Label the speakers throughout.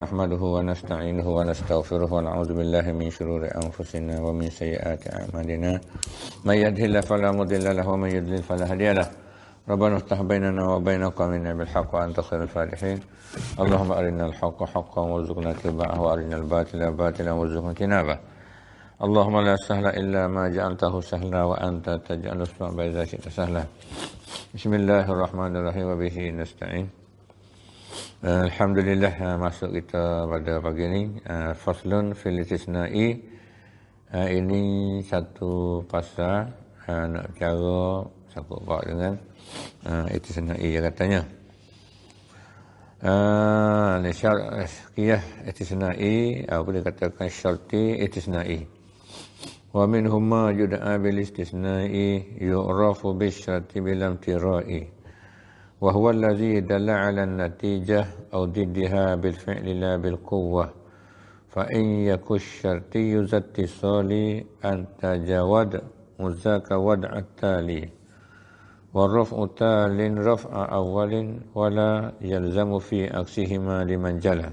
Speaker 1: نحمده ونستعينه ونستغفره ونعوذ بالله من شرور أنفسنا ومن سيئات أعمالنا من يهده الله فلا مضل له ومن يضلل فلا هادي له ربنا افتح بيننا وبين قومنا بالحق وأنت خير الفاتحين اللهم أرنا الحق حقا وارزقنا اتباعه وأرنا الباطل باطلا وارزقنا اجتنابه اللهم لا سهل إلا ما جعلته سهلا وأنت تجعل الصعب إذا شئت سهلا بسم الله الرحمن الرحيم وبه نستعين. Alhamdulillah, masuk kita pada pagi ini faslun fil istisna'i. Ini satu pasal nak cara sangkut paut dengan istisna'i ya katanya. Qiyah istisna'i boleh katakan syarti istisna'i. Wa minhum ma yud'a bil istisna'i yu'rafu bis syarti bil imtira'i. وهو الذي دل على النتيجة أو ضدها بالفعل لا بالقوة فإن يكن الشرطي ذا اتصال أن تجاوز وذاك وضع التالي والرفع تال رفع أول ولا يلزم في عكسهما لمن جلى.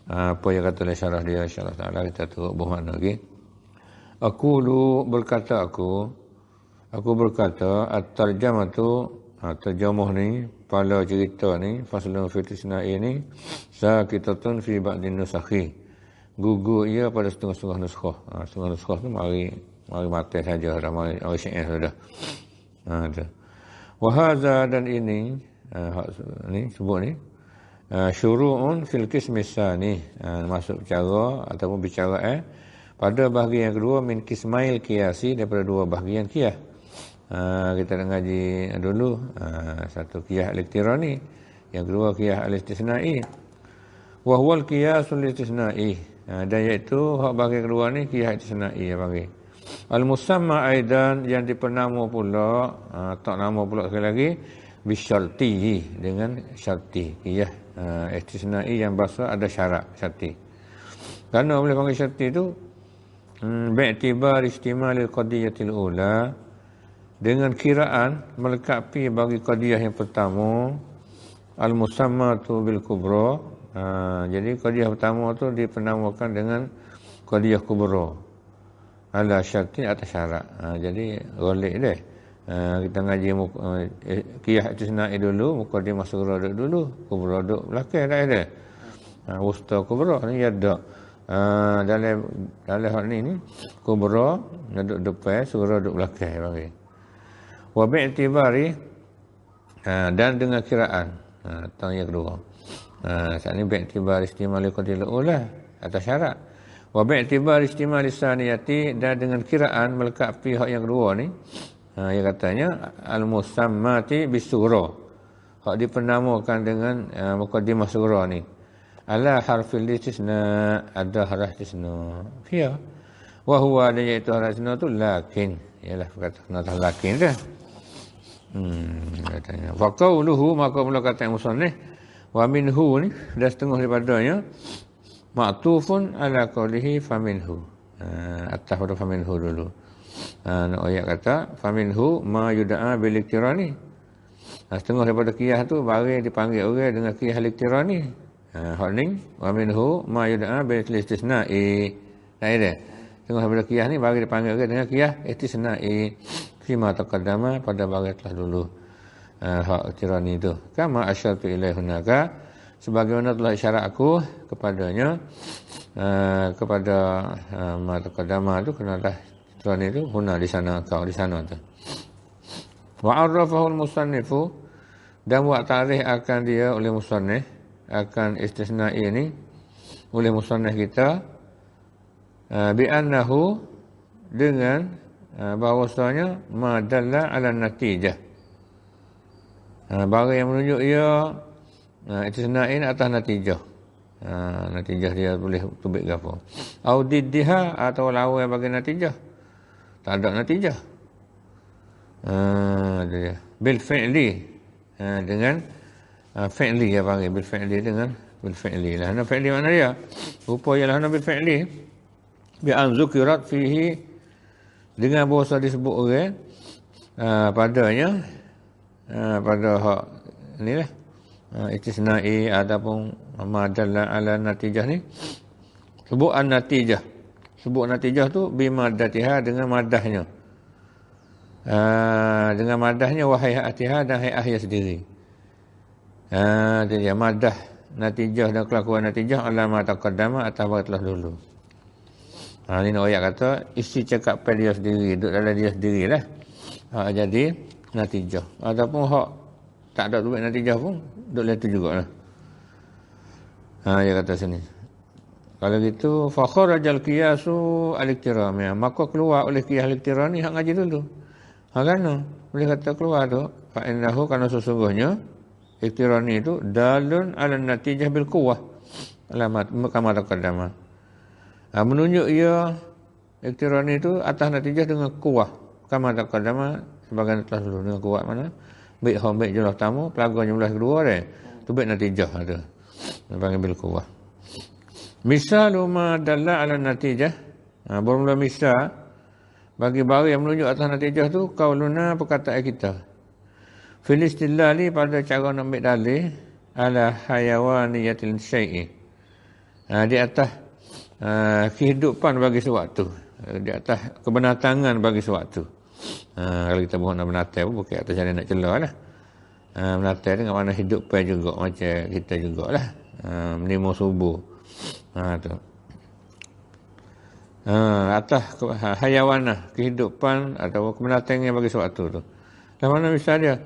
Speaker 1: Apa yang kata oleh syarah dia insya-Allah taala kita tengok bermakna lagi. Berkata aku berkata at-tarjamatu terjemah ni pada cerita ni faslun fil istisna'i ni sakitatun fi ba'din nusakhi, gugur ia pada setengah-setengah nuskhah. Setengah nuskhah tu mari mati saja dah, mari syair sudah. Tu wa hadza, dan ini sebut ni syuru'un fil qismi tsani, masuk bicara ataupun bicara pada bahagian yang kedua min qismail qiyasi, daripada dua bahagian qiyas. Kita nak ngaji dulu satu qiyas al-iqtirani, yang kedua qiyas al-istisna'i. Wa huwa al-qiyasul istisna'i, dan iaitu hak bahagian kedua ni qiyas istisna'i yang panggil. Al-musamma aidan, yang dipernama pula tak nama pula sekali lagi bisyarti, dengan syarti. Qiyas istisna'i yang bahasa ada syarat syarti. Kerana boleh panggil syarti tu bi'tibar istimalil qadiyatil ula, dengan kiraan melengkapi bagi qadiyah yang pertama al-musammatu bil kubra. Jadi qadiyah pertama tu dipenamakan dengan qadiyah kubra ala syarti atas syarat. Jadi golek dia. Kita ngaji qiyas istisna'i dulu, muqaddimah sughra dulu, kubra duduk belakang dah ada. Wusta kubra ni ada. Dalam hal ni kubra duduk depan, sughra duduk belakang bagi. Wa bi'tibari, dan dengan kiraan tang yang kedua. Saat ni bi'tibari istimali qadil ula atas syarat. Wa bi'tibari istimali saniyati, dan dengan kiraan melengkapi hak yang kedua ni, yang katanya al-musammati bisughra, hak dipenamakan dengan muqaddimah sughra ni ala harfil istisna, ada harf istisna fiha. Wa huwa, iaitu harf istisna tu lakin, ialah perkataan lakin dah. Katanya fa qauluhu, maka mula kata yang musannif wa minhu ni dah setengah daripadanya ma'tufun ala qaulihi faminhu, atas pada faminhu dulu. Nak ayat kata faminhu ma yud'a bil iqtirani, setengah daripada qiyas tu baru dipanggil orang dengan qiyas al-iqtirani. Hak ni wa minhu ma yud'a bil istisna'i, tak ada setengah daripada qiyas ni baru dipanggil orang dengan qiyas istisna'i fima taqaddama, pada bahagian telah dulu hak tirani itu. Kama asyartu ilaihi hunaka, sebagaimana telah isyarat aku kepadanya, kepada ma taqaddama itu, kenalah tirani itu huna di sana, kau di sana tu. Wa arrafahu al-musannifu, dan buat tarikh akan dia oleh musannif, akan istisna'i ini oleh musannif kita bi annahu, dengan bahawasanya ma dalla ala natijah, barang yang menunjuk ia istisna'in atas natijah. Natijah dia boleh tubik ke apa, au diddiha, atau lawan bagi natijah tak ada natijah. Bil fi'li, dengan fi'li, dia panggil bil fi'li, dengan bil fi'li lah. Fi'li mana dia? Rupa ialah bil fi'li bi an zukirat fihi, dengan bahasa disebut orang padanya pada hak ni lah, istisna'i ataupun madalla ala natijah ni. Sebut an-natijah. Sebut natijah tu bimadatiha dengan madahnya. Dengan madahnya wahai hatiha dan hayah sendiri. Jadi madah natijah dan kelakuan natijah alama taqaddama atas apa telah dulu. Ini ayat kata isi cakap pada dia sendiri, duduk dalam dia sendirilah. Jadi natijah. Ataupun hak tak ada duit natijah pun duduk dalam tu jugalah. Dia kata sini. Kalau gitu fa kharajal qiyasu al-iktiram, maka keluar oleh qiyas al-iktiram ni hak ngaji dulu. Kerana boleh kata keluar tu fa innahu, karena sesungguhnya iktiram ni itu dalun ala natijah bil quwwah alamat kama taqaddama. Menunjuk ia iktiram ni itu atas natijah dengan quwwah kama taqaddama, sebagai telah dulu dengan kuat mana baik hom baik jumlah tamu pelaga jumlah kedua dia tu baik natijah tu panggil bil quwwah. Misalu ma dalla ala natijah, bermula misal bagi barang yang menunjuk atas natijah tu qauluna, perkataan kita fil istilali, pada cara nak ambil dalil ala hayawaniyatil syai'i, di atas kehidupan bagi sesuatu, di atas kebenatangan bagi sesuatu. Kalau kita buat nak benatai pun bukan atas cara nak celah lah. Benatai dengan mana hidup pun juga macam kita jugalah. Menimur subuh. Tu. Atas hayawanah, kehidupan atau kebenatangan bagi sesuatu tu. Dan mana misal dia?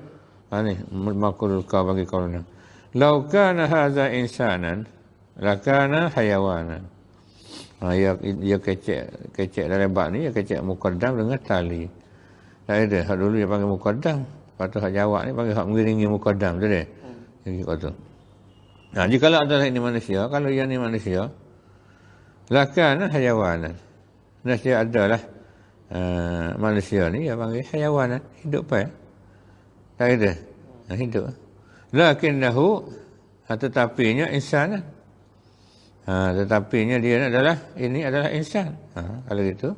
Speaker 1: Ni makul kau bagi kaulana. Lau kana hadza insanan lakana hayawanan. Ia kecek dalam bab ni, ia kecek muqaddam dengan tali. Tak ada. Hak dulu dia panggil muqaddam. Lepas tu hak jawab ni panggil hak mengiringi muqaddam. Tu dia. Jadi kata. Jika adalah ini manusia, kalau ia ni manusia, lakana hayawanan. Nasya adalah manusia ni, dia panggil hayawanan. Hidup apa ya? Tak ada. Hidup. Lakinnahu, tetapinya insanan. Tetapinya dia adalah, ini adalah insan. Kalau gitu.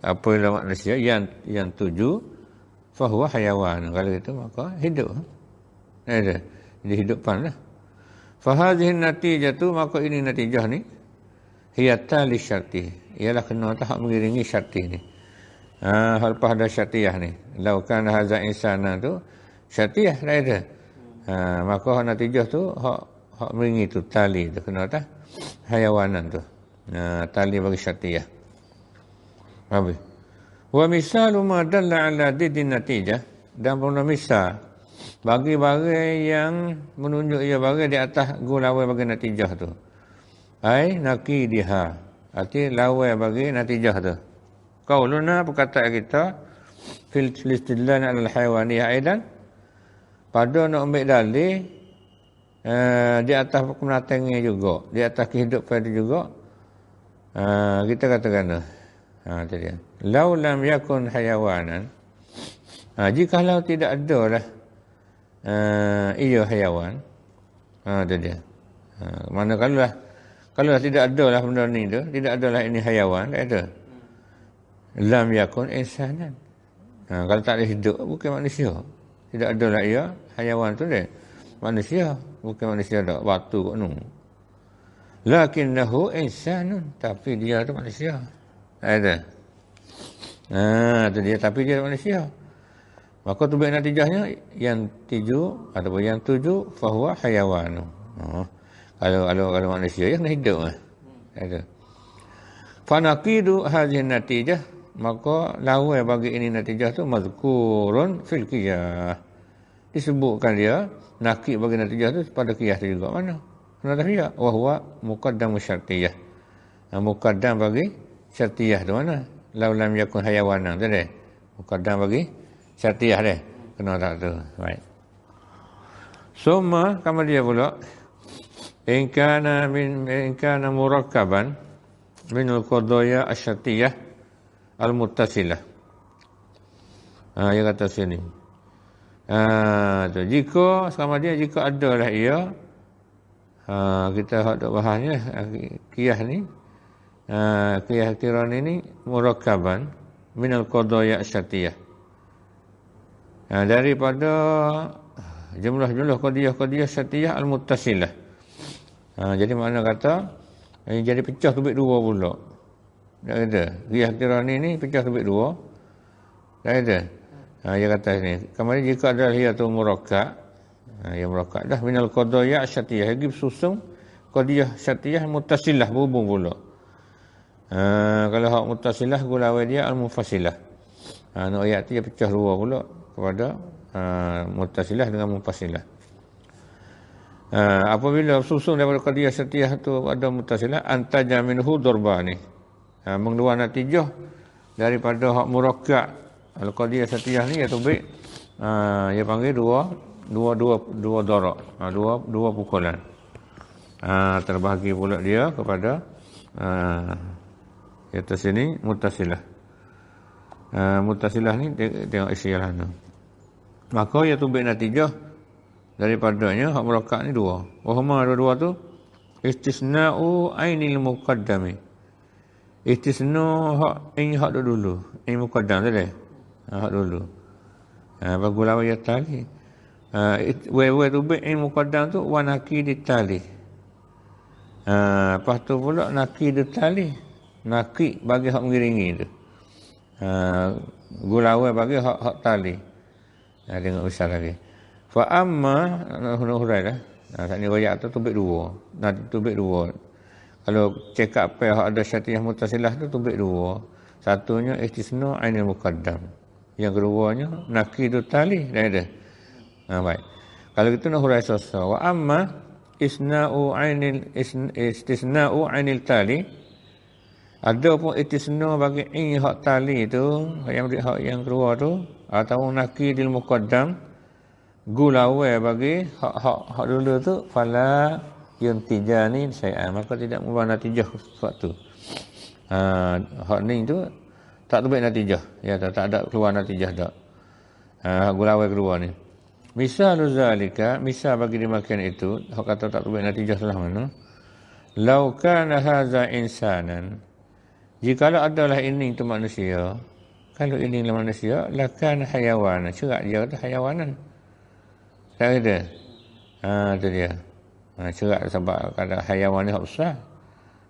Speaker 1: Apabila manusia yang tuju, fahuwa hayawan. Kalau gitu maka hidup. Ada. Jadi hidupan lah. Fahadhihin natijah tu, maka ini natijah ni hiyata li syarti, ialah kena tahap mengiringi syarti ni. Lepas ada syartiyah ni, laukan hadza insana tu syartiyah dah ada. Maka natijah tu hak mengiringi tu tali tu kena tak hayawanan tu. Tali bagi syartiyah. Habis. Wa misalu ma dalla ala didin natijah, dan pernah misal bagi barang yang menunjuk ia barang di atas gulawai bagi natijah tu. Ai naqidiha, arti lawai bagi natijah tu. Qauluna, perkataan kita fil istidlal ala al-hayawaniyah aidan, pada nak ambil dalil di atas kemenatannya juga, di atas kehidupan itu juga, kita katakan tu dia. Lau lam yakun hayawanan, jikalau tidak ada lah ia hayawan, tu dia. Mana kalau tidak ada lah benda ni tu, tidak ada lah ini hayawan, tak ada. Lam yakun insanan. Kalau tak ada hidup, bukan manusia. Tidak ada lah ia hayawan tu dia. Manusia, bukan manusia dah. Batu kot nu. Lakinnahu insanun, tapi dia tu manusia. Tak ada. Tu dia, tapi dia manusia. Maka tu baik natijahnya yang ataupun yang tuju fahuwa hayawanu. Kalau manusia yang hidup lah. Ada. Fanaqidu hadhihi natijah, maka lawai bagi ini natijah tu mazkurun fil qiyas. Disebutkan dia naqid bagi natijah tu pada qiyas tu juga mana? Kena dia wa huwa muqaddam syartiyah. Muqaddam bagi syartiyah tu mana? Lau lam yakun hayawanan tu dia. Muqaddam bagi syartiyah dia. Kena tak tu. Baik. Summa kama dia pula in kana murakkaban min al-qadaya asy-syartiyah al-muttasilah. Dia kata sini. Jika sama dia, jika adalah ia, kita hendak bahasnya qiyas ni, qiyas tiran ini murakkaban min al-qadaya asy-syartiyah. Daripada Jumlah-jumlah qadiyah syartiyah al-muttasilah. Jadi makna kata jadi pecah tubik dua pula. Tak kata. Qiyas qirani ni pecah tubik dua. Tak kata. Dia kata ni, kemarin jika adalah hiyatul murakkab, yang murakkab dah minal qadaya syartiyah, lagi bersusung qadiyah syartiyah muttasilah, berhubung pula. Kalau hak muttasilah gulawai dia al-mufassilah. Nak ayat tu dia pecah dua pula kepada muttasilah dengan mufassilah. Apabila susun daripada qadiyah syartiyah tu ada muttasilah, antaja minhu darbani. Mengeluar natijah daripada hak murakkab al-qadiyah syartiyah ni iaitu baik dia panggil dua darab, dua pukulan. Terbahagi pula dia kepada di atas sini muttasilah. Muttasilah ni tengok istilah ni. Maka ia tu baik natijah daripadanya hak murakkab ni dua. Wahuma dua tu istisna'u ainil muqaddami. Istisna hak dulu. Ini muqaddam tadi. Hak dulu. Bagulawa ya tali. Wa tu baik ini muqaddam tu wa nakid tali. Lepas tu pula nakid tali. Nakid bagi hak mengiringi tu. Gulawa bagi hak tali. Tengok misal lagi. Fa amma hurai dah. Saat ni royak tu tubik dua. Nanti tubik dua. Kalau check up hak ada syartiyah muttasilah tu tubik dua. Satunya istisna ainil muqaddam. Yang keduanya nakidut tali. Dah ada. Baik. Kalau kita nak hurai sasa. Wa amma istisna'u ainil tali. Ada pun istisna bagi hak tali tu, yang kedua tu, atau nakidil muqaddam, gulawai bagi hak dulu tu, fala yuntijani syai'an, maka tidak membuat natijah sesuatu. Hak ni tu tak terbaik natijah, ya tak ada keluar natijah dak. Gulawai kedua ni. Misal zalika, misal bagi demikian itu, hak kata tak terbaik natijah salah mana? Lau kana hadza insanan, jikalau adalah ini itu manusia, kalau ini adalah manusia, lakan hayawan, cerak dia kata hayawanan. Tak ada. Itu dia. Cerak sebab kata hayawan ni hak besar.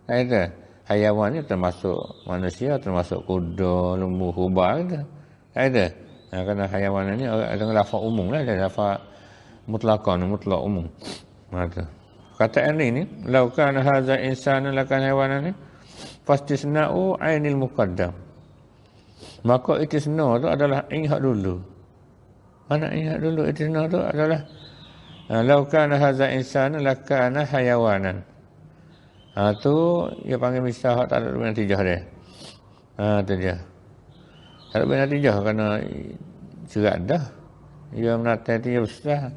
Speaker 1: Tak ada. Hayawan ni termasuk manusia, termasuk kuda, lembu, hubal ke. Tak ada. Kerana hayawan ni dengan lafaz umum lah, ada lafaz mutlaqan, mutlaq umum. Kata ini, lau kana hadza insanan lakan hayawanan ni, fastisna'u ainil muqaddam. Maka istisna tu adalah hak dulu. Mana hak dulu? Istisna tu adalah law kana hadza insanan lakana hayawanan. Tu dia panggil misal hak tak ada natijah dia. Tu dia. Tak ada natijah kerana cerak dah. Dia menatai tu dia besar.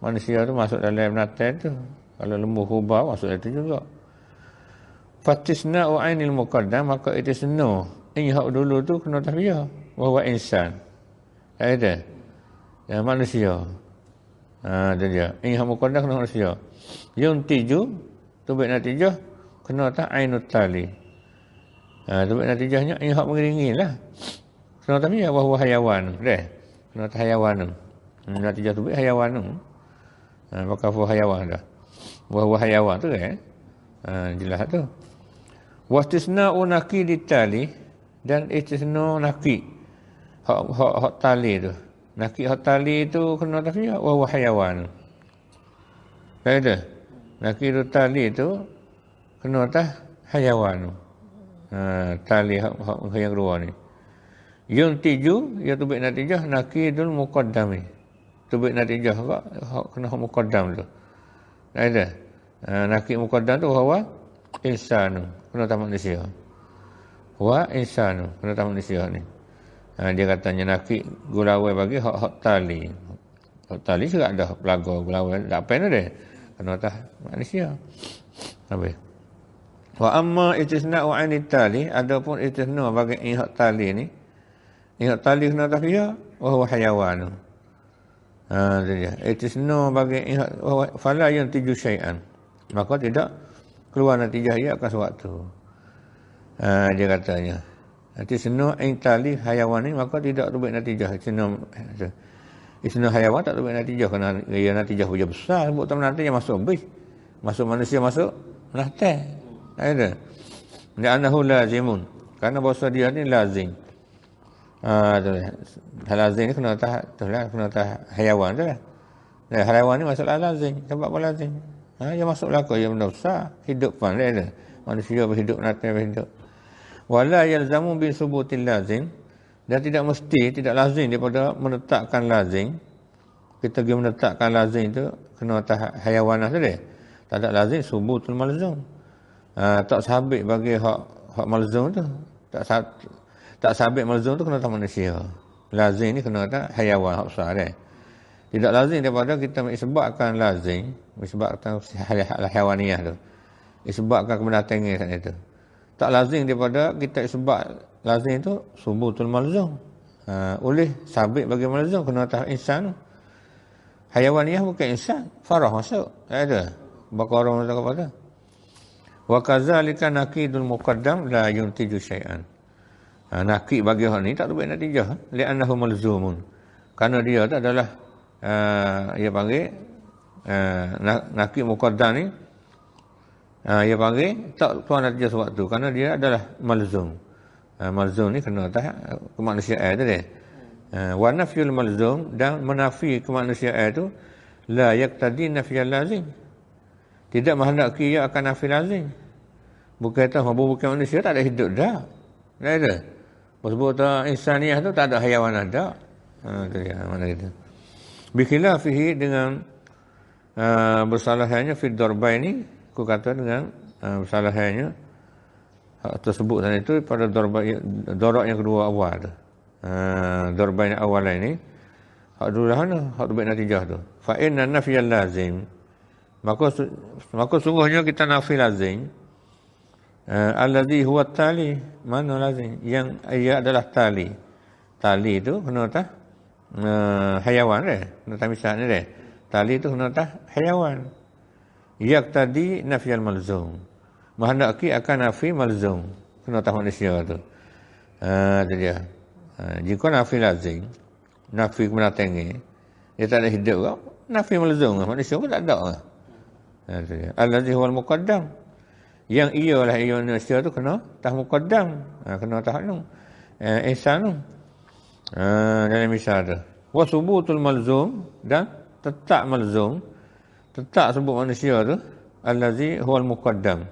Speaker 1: Manusia tu masuk dalam menatai tu. Kalau lembu hubau masuk itu juga. Fatisna'u ainil muqaddam, maka itu seno. Ini hak dulu tu kena tahbiyah. Wahuwa insan. Tak ada. Yang manusia. Itu dia. Ini hak muqaddam kena manusia. Yuntiju, tu baik natijah, kena tak ainut tali. Tu baik natijahnya, ini hak mengiringi lah. Kena tahbiyah, wahuwa hayawan. Kena tak hayawan. Natijah tu baik hayawan. Maka wahuwa hayawan dah. Wahuwa hayawan tu jelas tu. Wastisna'u nakid tali, dan istisna nakid hak tali tu. Nakid hak tali tu kena tahbiyah wa huwa hayawan. Tak ada. Nakid tali tu kena hayawan. Tali hak yang kedua ni. Yuntiju ya tu baik natijah nakidul muqaddami. Tu baik natijah hak kena hak muqaddam tu. Tak ada. Nakid muqaddam tu huwa insanu, kena tak manusia. Wa insanu, kena tak manusia ni. Dia katanya nakid gulawai bagi hak tali. Hak tali juga ada pelaga gulawai, tak apa dia. Kena tak manusia. Habis. Wa amma istisna'u 'anil tali, adapun istisna bagi hak tali ni. Hak tali kena tahbiyah wa huwa hayawan. Itu dia. Istisna bagi fala yantiju syai'an. Maka tidak keluar natijah ia akan sewaktu. Dia katanya. Nanti seno tali hayawan ni maka tidak terbaik natijah. Isna hayawan tak ada natijah kerana ia natijah hujan besar sebut tak nanti yang masuk bis. Masuk manusia masuk menatih. Tak ada. Li'annahu lazimun. Karena bahasa dia ni lazim. Lazim ni kena atas hayawan tu lah. Hayawan ni masalah lazim. Sebab apa lazim? Dia masuk belakang, dia benda besar. Hidup pun ada. Manusia berhidup, natih berhidup. Wala yalzamu bi subutil lazim. Dan tidak mesti, tidak lazim daripada menetapkan lazim. Kita pergi menetapkan lazim tu kena atas hayawanah tadi. Tak ada lazim subutul malzum. Tak sabit bagi hak malzum tu. Tak sabit malzum tu kena atas manusia. Lazim ni kena atas hayawan hak besar dia. Tidak lazim daripada kita isbatkan lazim, isbatkan hayawaniyah tu. Isbatkan kebenatannya kat situ. Tak lazim daripada kita isbat lazim tu subutul malzum. Oleh sabit bagi malzum kena atas insan. Hayawaniyah bukan insan, farah masuk. Tak ada. Baqarah masuk kepada. Wa kadzalika naqidul muqaddam la yuntiju syai'an. Naqid bagi hal ni tak ada natijah, li'annahu malzumun. Karena dia tu adalah ia panggil naqid muqaddam ni ia panggil tak tuan natijah sebab tu kerana dia adalah malzum. Malzum ni kena atas kemanusiaan tu dia. Wa nafyul malzum dan menafi kemanusiaan tu la yaqtadi nafyal lazim. Tidak menghendaki ia akan nafi lazim. Bukan tahu bukan manusia tak ada hidup dah. Tak ada. Sebab tu insaniah tu tak ada hayawan ada. Tu dia mana gitu. Bikhilafihi dengan bersalahannya fi darbaini, aku kata dengan bersalahannya hak tersebut tadi itu pada darab yang kedua awal tu. Darbain awal ini hak dulu hak tu baik natijah tu. Fa inna nafyal lazim. Maka sungguhnya kita nafi lazim. Allazi huwa tali, mana lazim yang ia adalah tali. Tali itu kena atas hayawan dia, kena atas misalnya dia. Tali itu kena atas hayawan. Yaqtadi nafyal malzum. Menghendaki akan nafi malzum, kena atas manusia tu. Itu dia. Jika nafi lazim, nafi kebenatannya, dia tak ada hidup kau, nafi malzum, manusia pun tak ada. Itu dia. Allazi huwal muqaddam. Yang ialah manusia tu kena atas muqaddam, kena atas nu. Ihsan tu. Dalam misal tu. Wa subutul malzum dan tetap malzum, tetap sebut manusia tu allazi huwal muqaddam.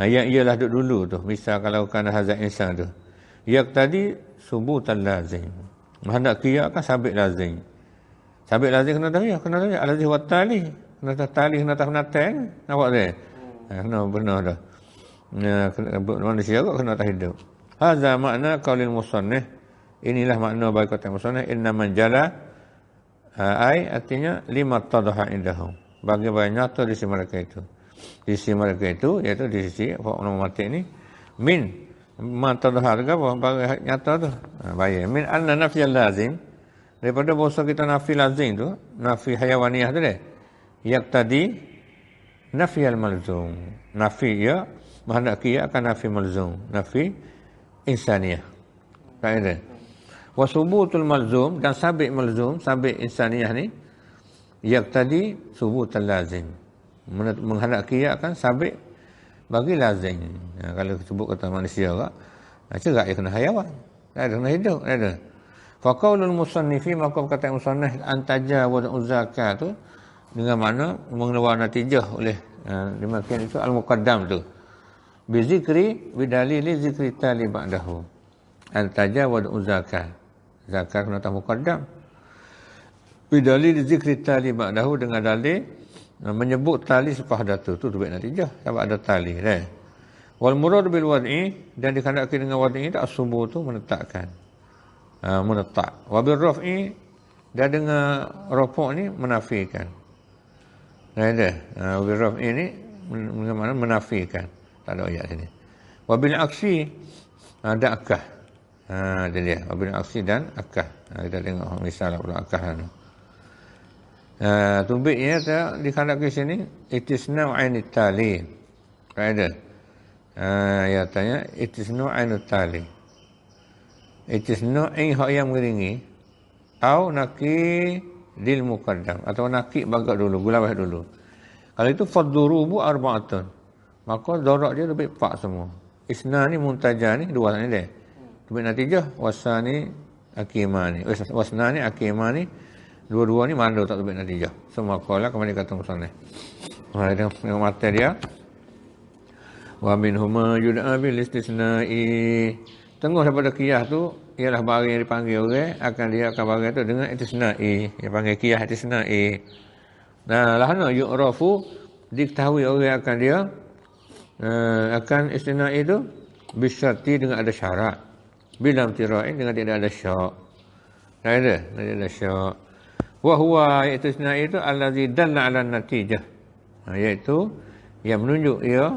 Speaker 1: Yang ialah dulu tu. Misal kalau kana hazat insan tu. Yang tadi subutal lazim. Hendak kira akan sabit lazim. Sabit lazim kena tahu ya, kena tahu ya allazi huwa tali. Kena tali kena atas penatang. Nampak dia? Kena benar dah. Manusia kok kena atas hidup. Hadza makna qaulil musannif. Inilah makna bagi kata musannif inna man jala artinya lima tadaha indahum. Bagi nyata di sisi mereka itu. Di sisi mereka itu iaitu di sisi orang mati ni min tadaha harga bagi nyata tu. Baik. Min anna nafyal lazim daripada bahasa kita nafi lazim tu, nafi hayawaniyah tu dia. Yaqtadi nafyal malzum. Nafi ya menghendaki ia akan nafi malzum, nafi insaniyah. Kaedah. Wa subutul malzum dan sabit malzum, sabit insaniyah ni yaqtadi subutul lazim. Menghendaki ia akan sabit bagi lazim. Kalau sebut kata manusia kak, cerak ia kena hayawan. Tak ada kena hidup, tak ada. Fa qaulul musannifi, maka kata musannif antaja wa uzaka tu dengan mana mengeluar natijah oleh demikian itu al-muqaddam tu. Bi zikri bidalili zikri tali ba'dahu. Antaja wa uzaka. Zakat kena atas muqaddam. Bidalili zikri tali ba'dahu dengan dalil menyebut tali selepas datu tu baik natijah sebab ada tali dah. Wal murad bil wad'i dan dikandaki dengan wad'i tak subuh tu menetapkan. Menetap. Wa bil raf'i dan dengan rafa' ni menafikan. Nah ada. Bil raf'i ni bagaimana menafikan. Tak ada ayat sini. Wa bil aksi ada akah. Itu dia. Wa bil aksi dan akah. Kita tengok misal pula akah tu. Tumbiknya dikandaki sini itisna ainit tali. Kaedah. Ya tanya itisna ainut tali. Itisna hak yang mengiringi au naki lil muqaddam, atau naki bagak dulu, gulawah dulu. Kalau itu faddurubu arba'atun, maka darak dia lebih 4 semua. Isna ni muntaja ni dua ni dia. Lebih natijah wasani akimani. Wasnani akimani, dua-dua ni mandu tak lebih natijah. Semua kala kembali kata musannaf. Dengan mata dia wa minhuma yud'a bil istisna'i. Tengah daripada qiyas tu ialah barang yang dipanggil orang, dia akan barang tu dengan istisna'i. Dia panggil qiyas istisna'i. Nah, lahana yu'rafu, diketahui orang akan dia akan istisna'i itu bisyarti dengan ada syarat. Bila tira'in dengan tidak ada syak. Tak ada syak. Wa huwa istisna'i itu allazi dalla 'ala natijah. Iaitu yang menunjuk ia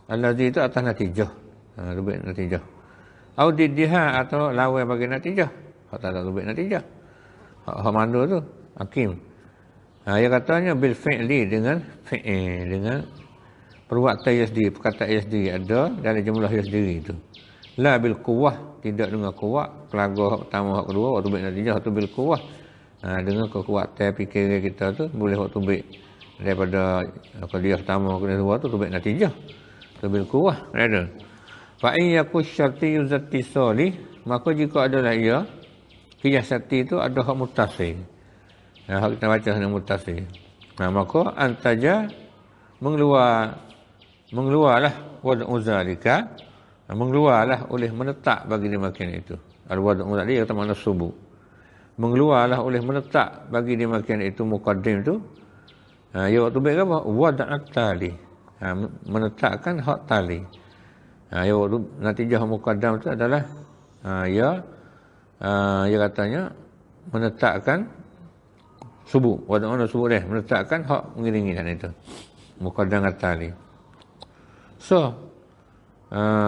Speaker 1: allazi itu atas natijah. Lebih natijah. Au diddiha, atau lawan bagi natijah. Hak tak ada lebih natijah. Hak mandu tu hakim. Dia katanya bil fi'li, dengan fi'il, dengan perbuatan ia sendiri, perkataan ia sendiri ada dalam jumlah ia sendiri itu. La bil quwwah, tidak dengan kuat. Kelaga hak pertama, hak kedua, waktu baik natijah, waktu bil quwwah. Dengan kekuatan fikiran kita tu boleh waktu baik daripada qadiyah pertama, qadiyah kedua tu baik natijah. Tu bil quwwah ada. Fa in yakush syarti yuzattisali, maka jika adalah ia qiyas syarti itu ada hak muttasil. Hak kita baca dengan muttasil. Maka antaja mengeluarlah wad'u zalika, mengeluarlah oleh menetap bagi dimakan itu. Al-wad'u tadi kata makna subuh. Mengeluarlah oleh menetap bagi dimakan itu muqaddim tu. Ya waktu baik apa? Wad'at tali. Menetapkan hak tali. Ya waktu natijah muqaddam tu adalah ia katanya menetapkan subuh. Wad'u subuh dia menetapkan hak mengiringi dan itu. Muqaddam tali. So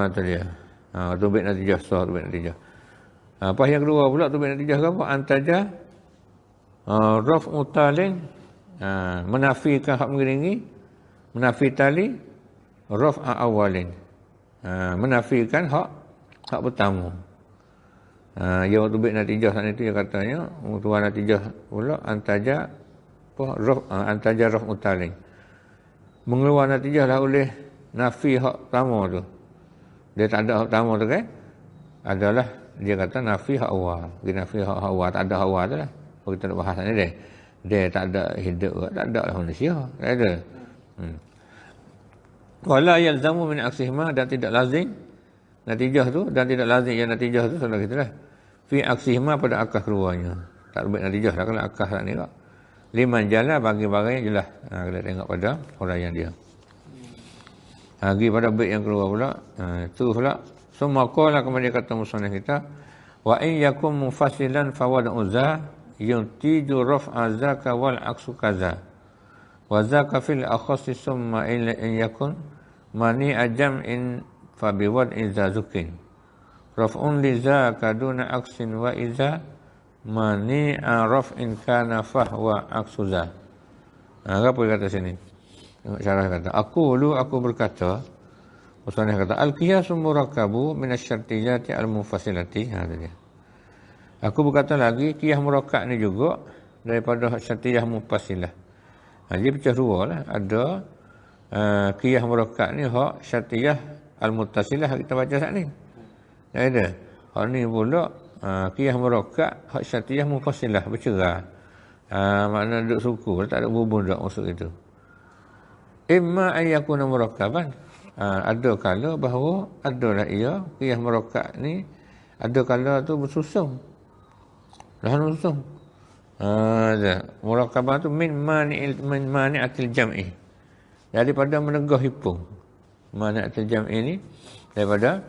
Speaker 1: tu dia. Tu baik natijah, tu baik natijah. Apa yang kedua pula tu baik natijah ke apa? Antaja raf'u talin, menafikan hak mengiringi, menafi tali, raf'a awalin, menafikan hak pertama. Ya waktu baik natijah sana itu dia katanya, tuan natijah pula antaja antaja raf'u talin. Mengeluar natijah lah oleh nafi hak pertama tu. Dia tak ada hak pertama tu kan? Adalah dia kata nafi hak awal. Dia nafi hak awal, tak ada hak awal tu lah. Kalau kita nak bahas ni dia tak ada hidup, tak ada lah manusia. Tak ada. Wala yalzamu min aksihima, dan tidak lazim natijah tu, dan tidak lazim yang natijah tu saudara kita lah. Fi aksihima, pada akah keluarnya. Tak baik natijah lah kalau akah tak ni kak. Liman jala, bagi barang yang jelas. Kita tengok pada orang yang dia. Lagi pada bait yang keluar pula, tu pula semua qala kemudian kata musannaf kita, wa in yakum mufassilan fawad'u za yuntiju raf'a zaka wal aksu kaza wa zaka fil akhassi summa in yakun mani ajam'in fa biwad'i zazukin raf'un li zaka duna aksin wa iza mani raf'in kana fahwa aksu za. Apa kata sini? Syarah kata, aku berkata, musannaf kata, al-qiyasu murakkabu minasyartiyati al-mufasilati. Dia. Aku berkata lagi, qiyas murakkab ni juga daripada syartiyah mufasilah. Jadi pecah dua lah. Ada qiyas murakkab ni hak syartiyah al-muttasilah kita baca saat ni. Tak ada. Hak ni pula qiyas murakkab hak syartiyah mufasilah, bercerai. Makna duduk suku, tak ada hubung dak maksud itu. Imma ayyakuna murakkaban, ada kala bahawa adalah ia qiyas murakkab ni ada kala tu bersusung. Lahan bersusung. Murakkaban tu min mani'atil jam'i. Daripada menegah hipung. Mani'atil jam'i ni daripada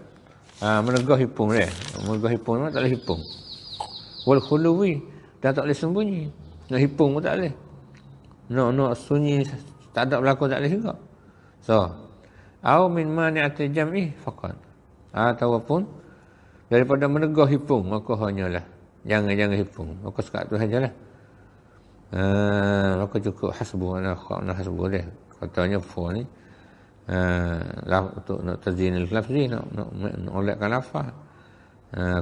Speaker 1: menegah hipung dia. Menegah hipung tak boleh hipung. Wal khuluwi, dan tak boleh sembunyi. Nak hipung pun tak boleh. Nak sunyi tak ada berlaku, tak boleh juga. So, au min mani'atil jam'i faqat. Ataupun daripada menegah hipung, maka hanyalah jangan hipung. Maka sekat tu sajalah. Maka cukup hasbu, ana hasbu dia. Katanya fa ni untuk nak tazinil lafzi, nak olehkan lafaz.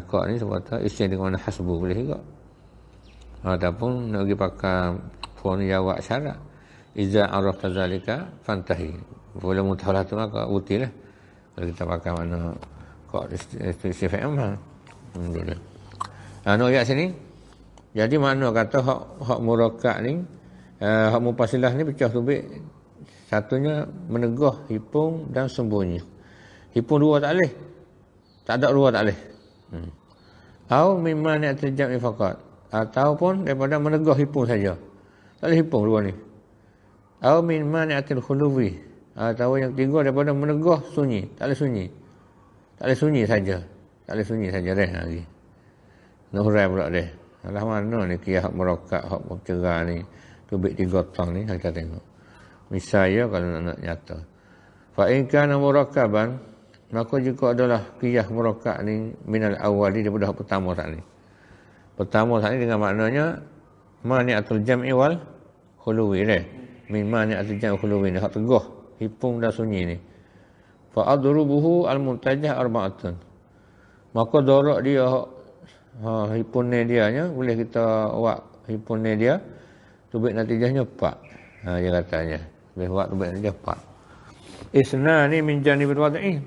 Speaker 1: Qa ni sebab isim dengan hasbu boleh juga. Ataupun nak pergi pakai phone jawab syarat. Iza arafta zalika fantahi. Boleh mutahlah tu maka uti lah. Kalau kita pakai mana kod SFM lah. Alhamdulillah. Nak ayat sini. Jadi makna kata hak murakkab ni, hak mufasilah ni pecah tubik. Satunya menegah, hipung dan sembunyi. Hipung dua tak boleh. Tak ada dua tak boleh. Atau mimma ni'atil jam'i faqat. Ataupun daripada menegah hipung saja. Tak boleh hipung dua ni. Atau mimma ni'atil khuluwi. Atau yang ketiga daripada menegah sunyi. Tak boleh sunyi. Tak boleh sunyi saja. Tak boleh sunyi saja dah lagi. Nak hurai pula dah. Alah mana ni kiyah hak murakkab, hak cerah ni. Tubik 3 tang ni kita tengok. Misalnya kalau nak nyata. Fa in kana murakkaban, maka jika adalah qiyah murakkab ni minal awwali daripada hak pertama tadi. Pertama tadi dengan maknanya mani'atul jam'i wal khuluwi dah. Min mani'atul jam'i khuluwi ni hak tegah, hipung dan sunyi ni. Fa adrubuhu al-muntajah arba'atun. Maka darak dia hipun dia nya boleh kita buat hipun dia tubik natijahnya 4. Dia katanya. Boleh buat tubik natijah 4. Isna ni min janibil wad'i.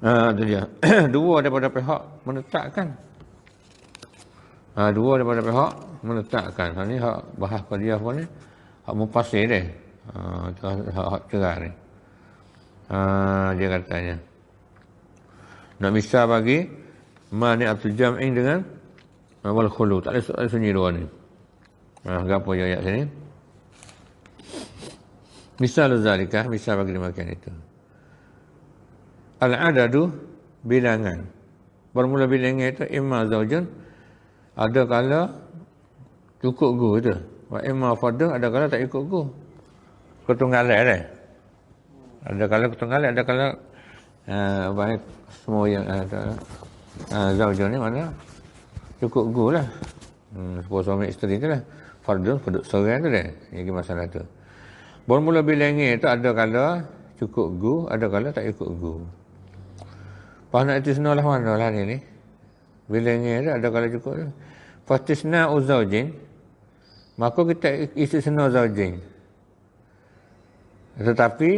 Speaker 1: Itu dia. Dua daripada pihak menetapkan. Dua daripada pihak menetapkan. Ni hak bahas pada dia apa ni? Hak mufassir dia. Hak cerah ni. Dia katanya. Nak bisa bagi mani'atul jam'i dengan wal khulu. Tak ada sunyi dua ni. Apa je ayat sini? Misal zalika, misal bagi demikian itu. Al-adadu bilangan. Bermula bilangan itu imma zaujun, ada kala cukup gu itu. Wa imma fardun, ada kala tak cukup gu. Ketunggalan dah. Ada kala ketunggalan, ada kala baik semua yang ada. Zaujun ni mana cukup gu lah. Suami isteri tu lah. Fardun, penduduk seorang tu dah. Ini masalah tu. Bermula bilangan itu ada kala cukup gu, ada kala tak cukup gu. Pas nak istisna lah mana lah ni. Bilangan tu ada kala cukup tu. Fastisna uzaujin, maka kita istisna zaujin. Tetapi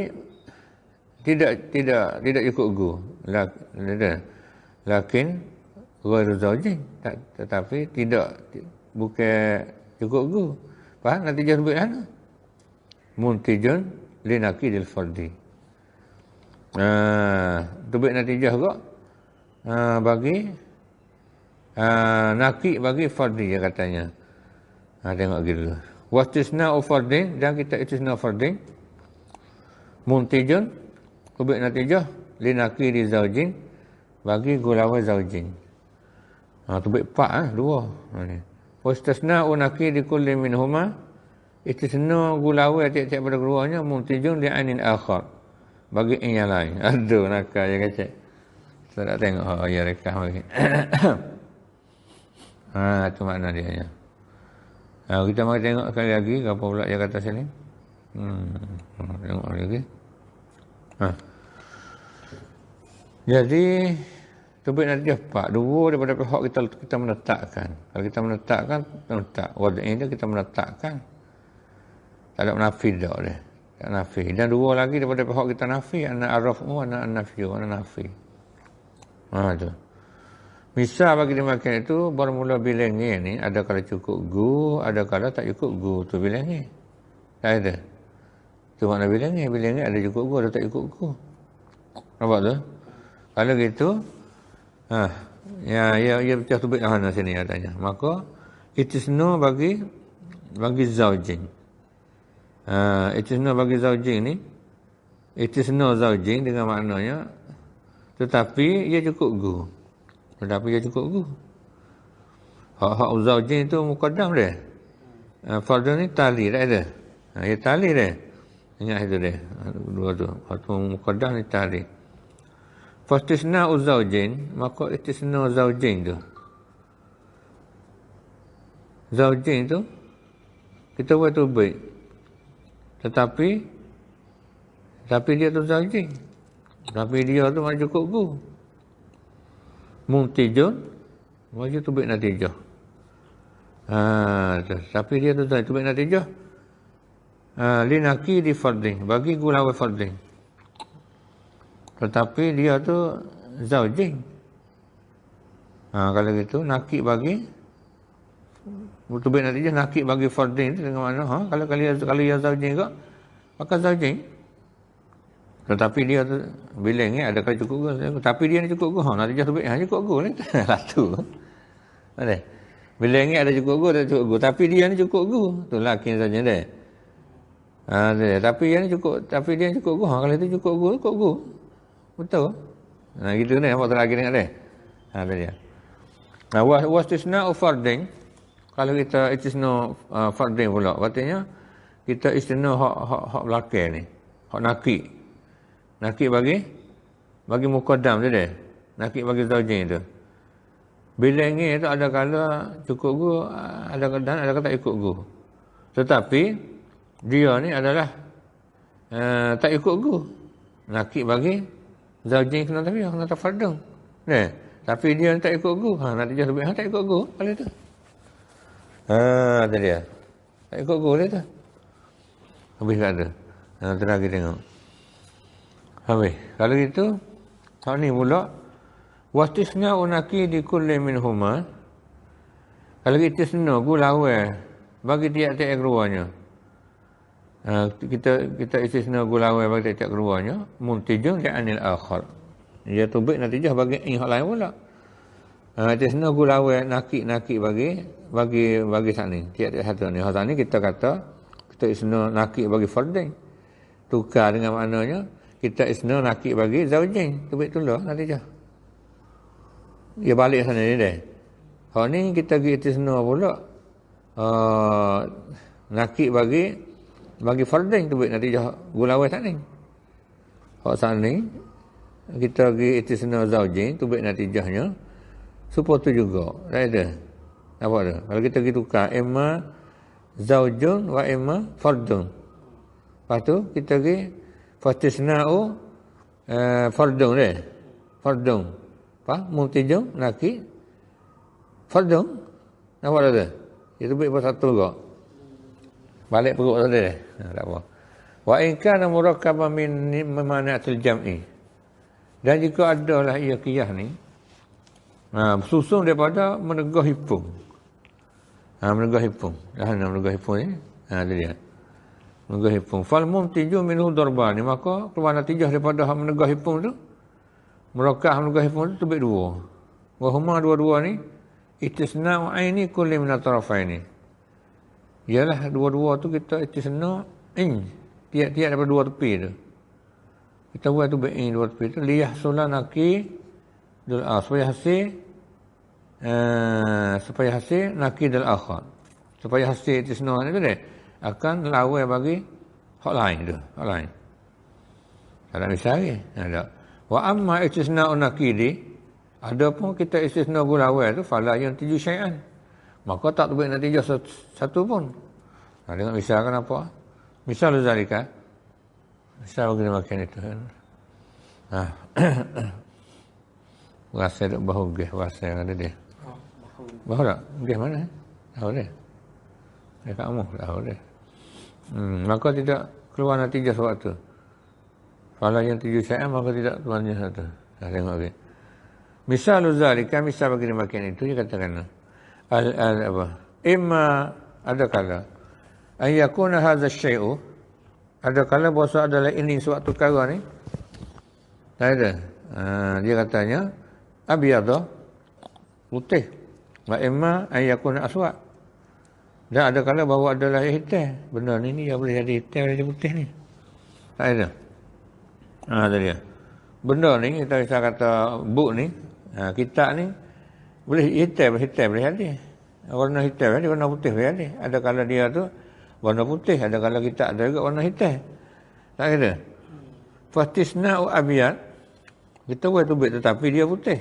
Speaker 1: tidak cukup gu. Lakin ghairu zaujin, tetapi bukan cukup gu. Faham natijah sebut mana? Muntijun linakidil fardi. Tubik natijah juga bagi nakid bagi fardi dia katanya. Tengok gitu. Wastisna'u fardin, dan kita istisna fardin. Muntijun tubik natijah linakidi zaujin bagi gulawa zaujin. Tubik 4 2. Wastisna'u nakidi kulli minhuma, istisna gulawa tiap-tiap pada keduanya muntijun li'anin akhar, bagi yang lain. Aduh nakal je kata. Saya nak tengok ya rekah bagi. Itu makna dia ya. Kita mari tengok sekali lagi apa pula dia kata sini. Tengok lagi. Jadi tubik nanti apa? Dua daripada pihak kita menetapkan. Kalau kita menetapkan, wad'i dia kita menetapkan. Tak ada nafi dah dia. Tak nafi. Dan dua lagi daripada pihak kita nafi, ana arafu, ana nafi, ana nafi. Tu. Misal bagi dimakan itu bermula bilangnya ni ada kala cukup gu, ada kala tak cukup gu, tu bilangnya. Tak ada. Tu makna bilangnya ada cukup gu, ada tak cukup gu. Nampak tu? Kalau gitu, ya pecah tubik lah mana sini katanya. Maka istisna bagi zaujin. Istisna bagi zaujin ni, istisna zaujin dengan maknanya tetapi ia cukup gu. Tetapi ia cukup gu. Hak zaujin itu muqaddam dia. Fardu ni tali tak ada. Ia tali dia. Ingat itu dia. Dua tu. Hak muqaddam ni tali. Fastisna zaujin, maka istisna zaujin tu. Zaujin tu kita buat tu baik. Tetapi dia tu zaujin. Tapi dia tu macam cukup gu. Muntijun, macam tu baik natijah. Tapi dia tu tubik natijah. Linaki di fardin, bagi gulawi fardin. Tetapi dia tu zaujin. Kalau gitu nakik bagi tubik natijah, nakik bagi fardin tu dengan mana? Kalau dia zaujin juga, maka zaujin. Tetapi dia tu bilang ni adakah cukup ke? Tapi dia ni cukup ke? Natijah tubik cukup ke ni? Satu. Ada. Bilang ni ada cukup ke, tak cukup ke? Tapi dia ni cukup ke? Tu laki saja dia. Tapi dia ni cukup, tapi dia cukup ke? Kalau itu cukup ke? Betul. Gitu ni apa lagi dengan dia? Ada dia. Wastisna fardin. Kalau kita istisna fardin pula, artinya kita istisna hak belakang ni. Hak nakik. Nakik bagi muqaddam tu dia. Nakik bagi zaujin tu. Bila ni tu ada kala cukup gu, ada kala tak ikut gu. Tetapi dia ni adalah tak ikut gu. Nakik bagi zaujin kena tafardung. Tapi dia ni tak ikut gu. Natijah lebih tak ikut gu kali tu. Tu dia. Tak ikut gu dia tu. Habis tak ada. Nanti lagi tengok. Habis. Kalau gitu, hak ni pula wastisna unaki di kulli minhuma. Kalau kita istisna gulawai bagi tiap-tiap keduanya. Kita istisna gulawai bagi tiap-tiap keduanya, muntijun li anil akhar. Dia tubik natijah bagi hak lain pula. Istisna gulawai nakik bagi sani. Tiap-tiap satu ni. Hak ni kita kata kita istisna nakik bagi fardin. Tukar dengan maknanya kita istisna nakik bagi zaujin. Tubik tulah natijah. Dia balik sana ni dia. Hak ni kita pergi istisna pula. Nakik bagi fardin tubik natijah gulawai tak ni. Hak sana ni kita pergi istisna zaujin tubik natijahnya supaya tu juga. Tak ada. Apa ada? Kalau kita pergi tukar imma zaujun wa imma fardun. Lepas tu kita pergi fastisna'u fardun dia. Fardun. Muntijun, nakik, fardun. Nampak tak? Itu baik satu juga. Balik perut saja. Tak apa. Wa in kana murakkaban min mamanatil jam'i. Dan jika adalah ia qiyah ni, susun daripada menegah hipung. Menegah hipung. Menegah hipung ni. Itu dia. Menegah hipung. Fal muntiju minhu darbani. Maka keluar natijah daripada menegah hipung tu. Murakkab menegah hipung tu tubik dua. Wahuma dua-dua ni istisna aini kulli min at-tarafaini. Ialah dua-dua tu kita istisna tiap-tiap daripada dua tepi tu. Kita buat tubik dua tepi tu liyahsula naki supaya hasil naki dal akhar. Supaya hasil istisna ni tu dia akan lawai bagi hak lain tu, hak lain. Ada misal lagi? Ada. Wa amma istisna nakidi, ada pun kita istisna gulawai tu fala yang tuju syai'an. Maka tak tubik natijah satu pun. Tengok misal kan apa? Misal zalika. Misal bagi makan itu kan. Rasa tak bahu geh, rasa yang ada dia. Bahu tak? Geh mana? Tahu dia. Dia kamu tahu dia. Maka tidak keluar natijah sewaktu. Kalau yang tujuh syai'an maka tidak keluarnya satu. Tengok lagi. Misal zalika, misal bagi makan itu dia katakan apa? Imma ada kala ayakuna hadza syai'u, ada kala bahasa adalah ini suatu perkara ni. Tak ada. Dia katanya abyadha, putih. Wa imma ayakuna aswad. Dan ada kala bahawa adalah hitam. Benda ni dia boleh jadi hitam, boleh jadi putih ni. Tak ada. Ada dia. Benda ni kita bisa kata buk ni, kitab ni boleh hitam boleh jadi. Warna hitam dia warna putih boleh jadi. Ada kala dia tu warna putih, ada kala kitab ada juga warna hitam. Tak ada. Fastisna'u abyad. Kita buat tubik tetapi dia putih.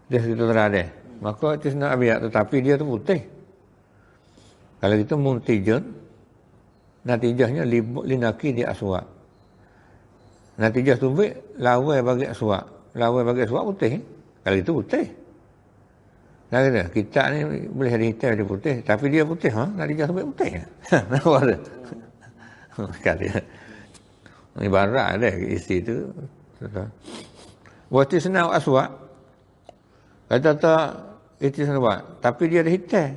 Speaker 1: Dia situ terada. Maka istisna abyad tetapi dia tu putih. Kalau itu muntijun, natijahnya linaki di aswad. Natijah tubik lawai bagi aswad. Lawai bagi aswad putih. Kalau itu putih. Dah kata, kita ni boleh ada hitam ada putih, tapi dia putih, Khadijah sampai putih. Nampak ada? Kata dia. Ibarat ada isi tu. Waktu senang aswak. Kata tak, itu senang tapi dia ada hitam.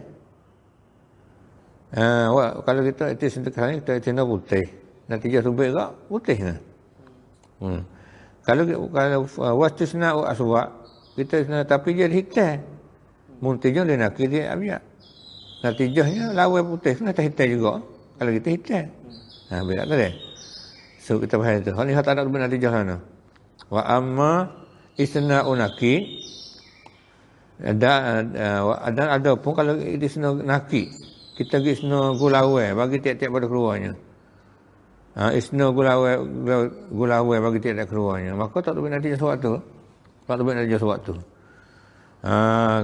Speaker 1: Kalau kita itu senang kita senang putih. Nanti dia subik tak putih kan? Kalau waktu senang aswak, kita senang tapi dia ada hitam. Muntijah dia nak dia abiak. Natijahnya lawan putih kan atas hitam juga. Kalau kita hitam. Beda tak dia? So kita faham itu. Hal ni tak ada natijah sana. Wa amma isna'u naki ada pun kalau isna naki kita pergi isna gulawai bagi tiap-tiap pada keluarnya. Isna gulawai bagi tiap-tiap keluarnya. Maka tak ada natijah sewaktu. Tak ada natijah sewaktu.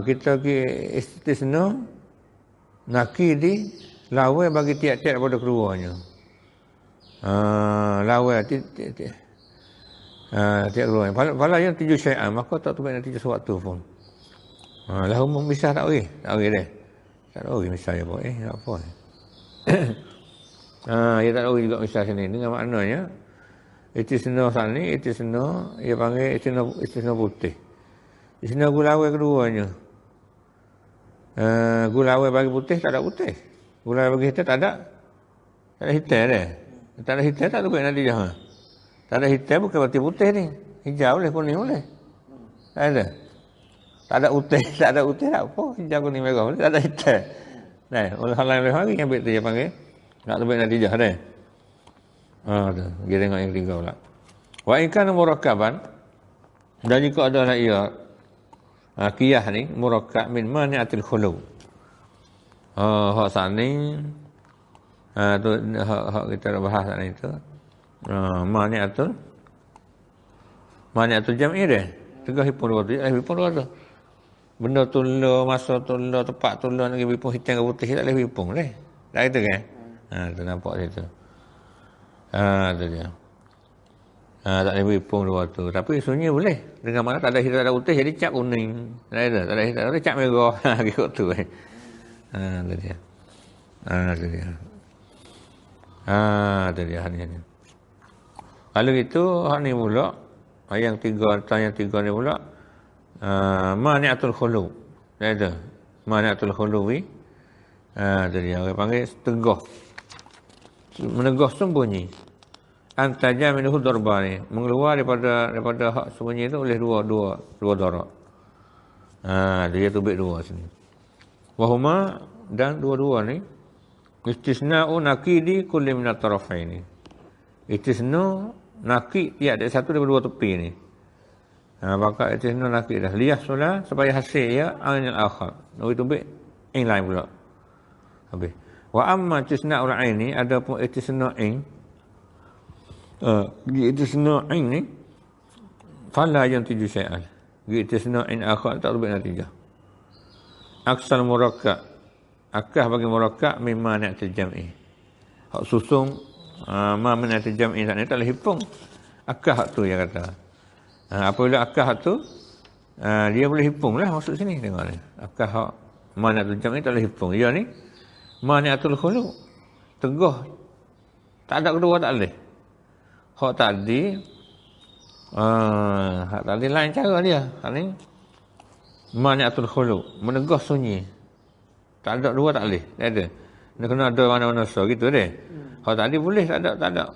Speaker 1: Kita pergi istisna naki di lawai bagi tiap-tiap pada keluarnya. Lawai tiap keluarnya. Kalau yang tujuh syai'an, maka tak terbaik nanti sesuatu pun. Lah umum misah tak boleh? Tak boleh deh. Tak boleh misah ya pun. Tak apa. Ya tak boleh juga misah sini. Dengan maknanya, istisna sani, istisna, ia panggil istisna putih. Istisna gulawai keduanya. Gulawai bagi putih, tak ada putih. Gulawai bagi hitam, tak ada hitam deh. Tak ada hitam, tak terbaik nanti jangan. Tak ada hitam bukan berarti putih ni. Hijau boleh, kuning boleh. Tak ada. Tak ada putih, tak apa. Hijau, kuning, merah boleh. Tak ada hitam. Nah, oleh hal lain lagi yang ambil tu dia panggil. Tak terbaik natijah dah. Tu. Dia tengok yang tiga pula. Wa ikan murakkaban. Dan jika adalah ia qiyah ni murakkab min mani'atil khulu. Hak sani tu hak kita bahas tadi tu. Mani'atul jam'i dia. Tegah hipun dua tu. Hipun dua tu. Benda tula, masa tula, tepat tula nak hipun hitam ke putih tak boleh hipun leh. Tak gitu kan? Tu nampak situ. Tu dia. Tak boleh hipun dua tu. Tapi sunyi boleh. Dengan mana tak ada hitam, tak ada putih jadi cap kuning. Tak ada hitam, tak ada cap merah. Kikut tu tu dia. Tu dia. Tu dia ni. Kalau itu hak ni pula yang tiga ni pula mani'atul khulu. Ada mani'atul khuluwi. Tu dia orang panggil tegah. Menegah sembunyi. Antaja minhu darbani. Mengeluar daripada hak sembunyi itu oleh dua darat. Dia tubik dua sini. Wahuma dan dua-dua ni istisna'u nakidi kulli min at-tarafaini. Istisna naki tiada satu daripada dua tepi ni. Maka istisna naki dah lias pula supaya hasil ya anil akhar. Nak tubik in lain pula. Habis. Wa amma istisna'ul aini ada pun istisna in. Istisna in ni fala yantiju syai'an. Istisna in akhar tak tubik natijah. Aksal murakkab. Akah bagi murakkab mimma na'til jam'i. Hak susung ma na'til jam'i tak ni tak boleh hipung. Akah tu yang kata. Apabila akah tu dia boleh hipung lah maksud sini tengok ni. Akah hak ma na'til jam'i tak boleh hipung. Dia ni ma na'tul khulu. Tegah. Tak ada kedua tak boleh. Hak tadi lain cara dia. Hak ni ma na'tul khulu. Menegah sunyi. Tak ada dua tak boleh. Tak ada. Dia kena ada mana-mana so gitu deh. Kalau tadi boleh tak ada.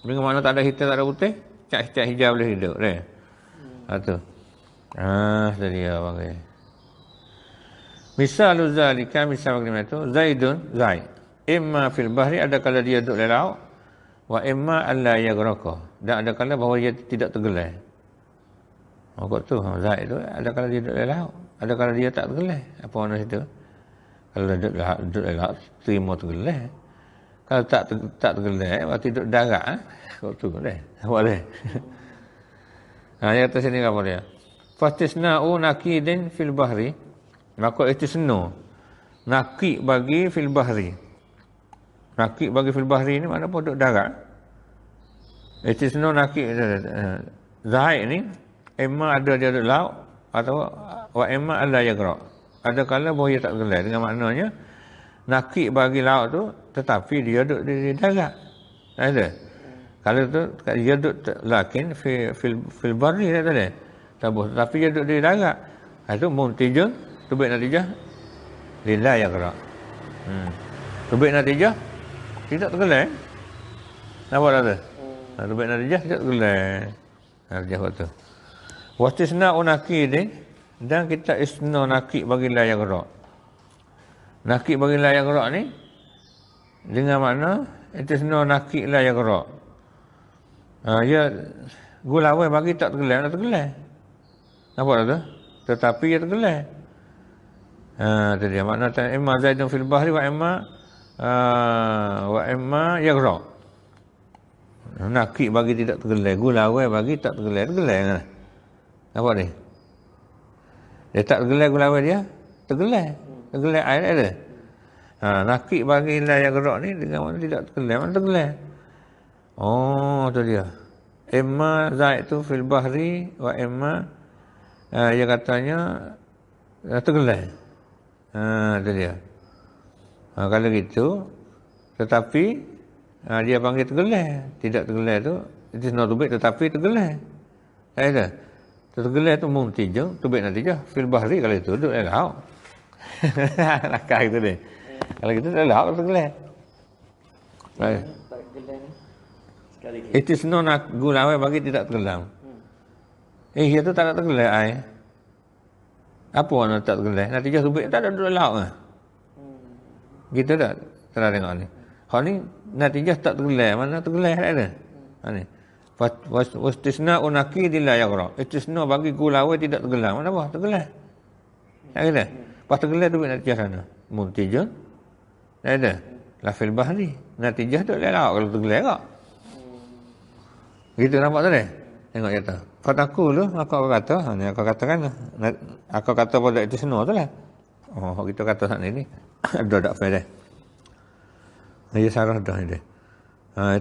Speaker 1: Dengan mana tak ada hitam tak ada putih, cat hijau boleh hidup deh. Tu. Tu dia panggil. Misal zalika misal macam itu Zaidun Zaid. Imma fil bahri ada kala dia duduk di laut wa imma alla yaghraqa. Dan ada kala bahawa dia tidak tenggelam. Kok tu Zaid tu ada kala dia duduk di laut, ada kala dia tak tenggelam. Apa makna situ? Kalau duduk laut, terima tenggelam. Kalau tak tenggelam, berarti duduk darat. Kau tu boleh. Boleh. Yang atas sini apa dia? Fastisna'u nakidin fil bahri. Maka istisna. Nakid bagi fil bahri. Nakid bagi fil bahri ni mana pun duduk darat. Istisna nakid. Zahid ni, emma ada dia duduk laut. Atau wa emma alla yaghra. ada kala bahawa ia tak tergelai. Dengan maknanya, nakik bagi laut tu, tetapi dia duduk di darat. Ada. Kalau tu, dia duduk, lakin, fil barri, tak ada. Tetapi dia duduk di darat. Itu muntijun, tubik natijah, lillah ya gerak. Tubik natijah, tidak tergelai. Nampak tak tu? Tubik natijah, tidak tergelai. Natijah waktu. Wastisna unakidin, dan kita isna nakik bagi la yang gerak. Nakik bagi la yang gerak ni dengan makna istisna nakik la yang gerak. Ya gulawai bagi tak tergelai, tak tergelai. Nampak tak tu? Tetapi ia tergelai. Itu dia makna imma zaidun fil bahri wa imma yaghra. Nakik bagi tidak tergelai, gulawai bagi tak tergelai, tergelai kan. Nampak ni? Dia tak tergelai gulawai dia, tergelai. Tergelai air ada. Nakik bagi la yang gerak ni dengan mana tidak tergelai, mana tergelai. Oh, tu dia. Imma zaid tu fil bahri wa imma dia katanya tergelai. Itu dia. Kalau gitu, tetapi dia panggil tergelai. Tidak tergelai tu, itu not tubik tetapi tergelai. Ada. Tergelai tu muntijung, tubik natijah. Fil bahri kalau itu duduk dalam laut. Nakal itu dia. Kalau gitu dalam laut tergelai. Tak tergelai ni. Sekali lagi. Itu seno nak gulawai bagi tidak tergelam. Ia tu tak ada tergelai air. Apa orang tak tergelai? Natijah tubik tak ada duduk laut lah. Gitu tak? Terang tengok ni. Hal ni natijah tak tergelai. Mana tergelai tak ada? Ni. Wastisna unaki dila yaghra. Istisna bagi gulawai tidak tergelam. Mana apa? Tergelai. Tak ada. Pas tergelai tubik natijah sana. Muntijun. Tak ada. Lafil bahri. Natijah tu laut kalau tergelai tak? Gitu nampak tak dia? Tengok kata. Fataku tu, aku kata, ni aku katakan, aku kata pada itu semua tu lah. Oh, kita kata saat ni, ada tak faedah. Dia sarah dah ni dia.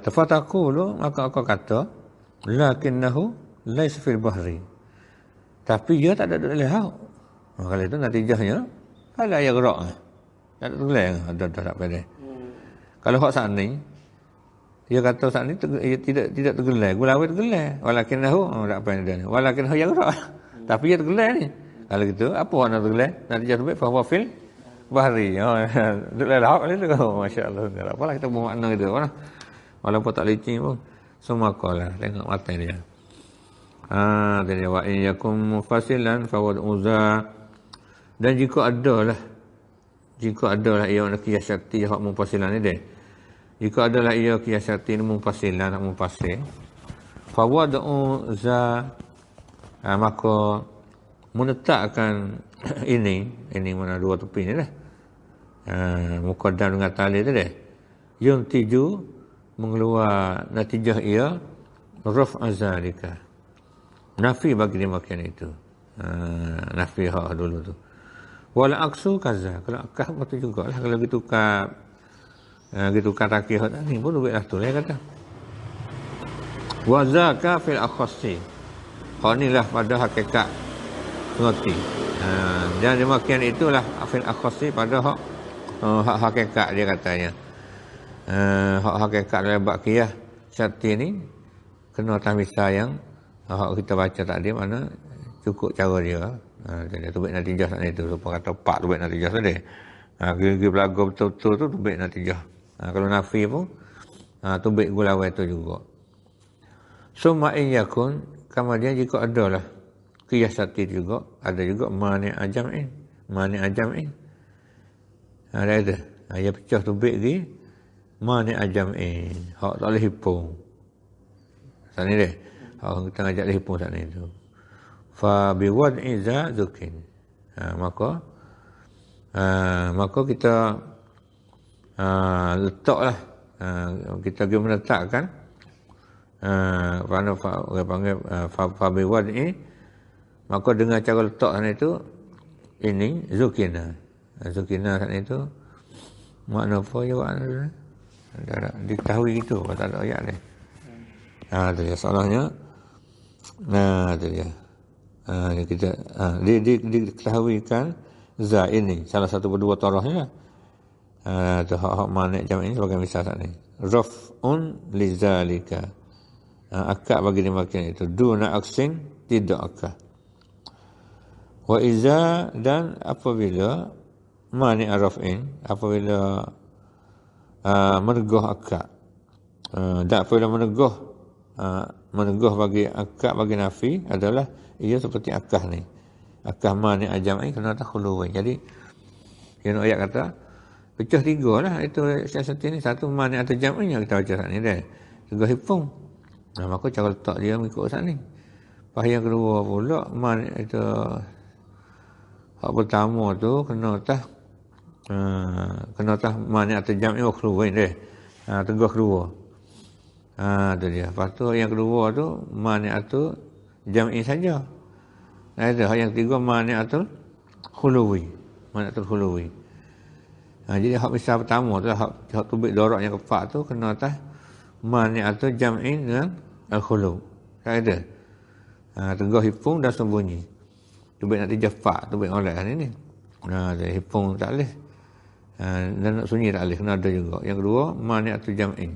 Speaker 1: Itu fataku tu, aku kata, lakinnahu laisa fil bahri. Tapi dia tak ada dalam laut. Kalau itu natijahnya, ada yang gerak. Tak ada tergelai, ada tak faedah. Kalau hak saat ni, dia kata saat ni tidak tergelai. Gulawai tergelai. Walakinnahu tak apa dia ni. Walakinnahu yang gerak. Tapi dia tergelai ni. Kalau gitu apa nak tergelai? Nanti jatuh baik fa fil bahri. Tergelai laut ni tu. Masya-Allah. Tak apalah kita buat makna gitu. Walaupun tak licin pun semua kalah. Tengok mata dia. Dia wa in yakum mufassilan fa wad'uza. Dan jika adalah ia nak qiyas syarti hak mufassilan ni dia. Jika adalah ia qiyas syarti mufassilan nak mufassil fa wad'u za maka menetapkan ini mana dua tepi ni dah muqaddam dengan tali tu dah yang tiju mengeluar natijah ia raf azalika nafi bagi demikian itu nafi hak dulu tu wala aksu kaza kalau akah betul jugalah kalau gitu gitu kata kihot ni pun duit lah tu dia kata wa zaka fil akhassi inilah pada hakikat ngerti dan demikian itulah fil akhassi pada hak hakikat dia katanya hak hakikat dalam bab qiyas syarti ni kena tamisa yang hak kita baca tadi mana cukup cara dia jadi tubik natijah tak itu supaya kata pak tubik natijah tadi gigi belagu betul-betul tu tubik natijah. Kalau nafi pun tubik gulawai tu juga. Summa in yakun kemudian jika adalah qiyas syarti juga ada juga mani ajam'in. Ada itu. Dia pecah tubik lagi mani ajam'in. Hak tak boleh hipung. Sana dia. Hak kita ngajak dia hipung sana itu. Fa biwad'i za zukin. Maka kita letaklah kita pergi menetapkan orang panggil fabi wad'i maka dengan cara letak sana itu ini zukina sana itu makna apa ya ada diketahui gitu tak ada ayat ni tu ya soalnya tu dia kita diketahuikan za ini salah satu berdua tarahnya. Tu hak manik jam ini sebagai misal saat ni. Raf'un li zalika. Akad bagi dimakan itu duna aksin, tidak akad. Wa iza, dan apabila mani arafin, apabila meneguh akad, dan apabila meneguh bagi akad bagi nafi adalah ia seperti akad ni, akad mani ajam'i kena takhuluwi. Jadi yang ayat kata pecah tiga lah itu siasat ini. Satu mani atau jam'i yang kita baca saat ni dah tiga hipung. Maka cara letak dia mengikut saat ni. Lepas yang kedua pula mani itu hak pertama tu kena tah mani atau jam'i keluar deh. Tegah keluar. Tu dia. Lepas tu yang kedua tu mani atau jam'i saja. Ada yang ketiga mani atau khuluwi. Mani atau khuluwi. Jadi hak misal pertama tu hak tubik dorak yang keempat tu kena atas mani atau jam'i dengan al-khulu. Tak ada. Tegah hipung dan sembunyi. Tubik nak dijafak, tubik oleh ni. Hipung tak boleh. Dan nak sunyi tak boleh, kena ada juga. Yang kedua, mani atau jam'i.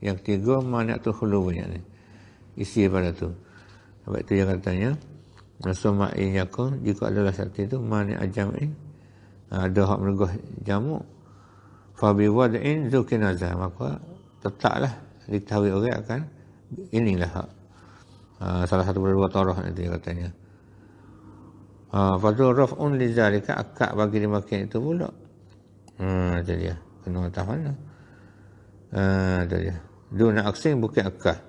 Speaker 1: Yang ketiga, mani atau khulu ni. Isi pada tu. Sebab itu yang katanya, Nasuma'i yakun, jika adalah satu itu, mani al-jam'i. Ada hak meneguh jamu. Fabi wad'in zukinazah. Maka tetaplah diketahui orang akan inilah hak. Salah satu dua tarah itu katanya. Fadul raf'un li zalika, akad bagi dimakan itu pula. Itu dia. Kena atas mana? Itu dia. Duna aksin bukan akad.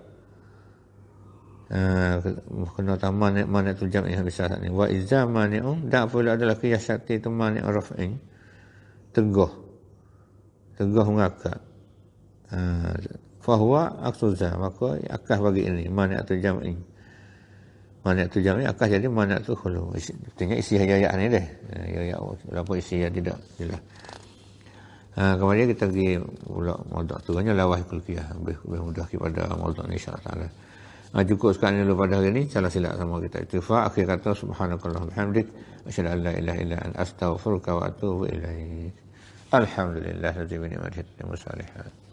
Speaker 1: Kena atas mana tu jam yang besar ni. Wa izza mani'un, dan pula adalah qiyas syarti itu mani' raf'in. Teguh mengakad. Fahuwa aksuza, maka akad bagi ini mani' atau jam'i. Mani' atau jam'i akad jadi mani' atau khulu. Artinya isi ayat ni deh. Ayat apa isi yang tidak jelas. Kemudian kita pergi pula maudhu' tu hanya lawah kulkiyah, lebih mudah kepada maudhu' ni insya-Allah. Cukup sekarang dulu pada hari ini. Salah silap sama kita ittifaq. Akhir kata subhanakallah bihamdik asyhadu an la ilaha illa anta astaghfiruka wa atubu ilaik. Alhamdulillah rabbil alamin.